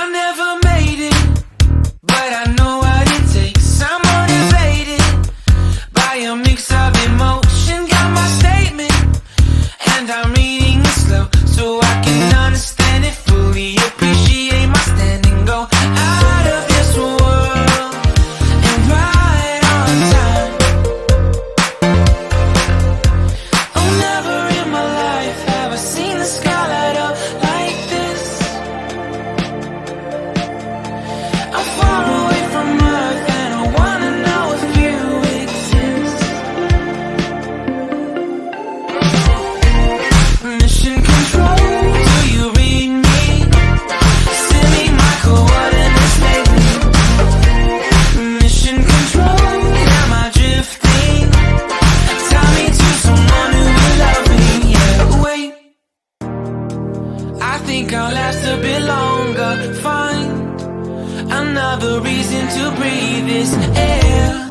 I never made it, but I know what it takes. I'm motivated by a mix of emotion. Got my statement, and I'm reading it slow so I can understand it fully. Appreciate my standing, go out of this world and right on time. Oh, never in my life have I seen the sky light up like this. I'm far away from Earth and I wanna know if you exist. Mission control, do you read me? Send me my coordinates lately. Mission control, am I drifting? Tie me to someone who will love me. Yeah, wait, I think I'll last a bit longer. Find another reason to breathe this air.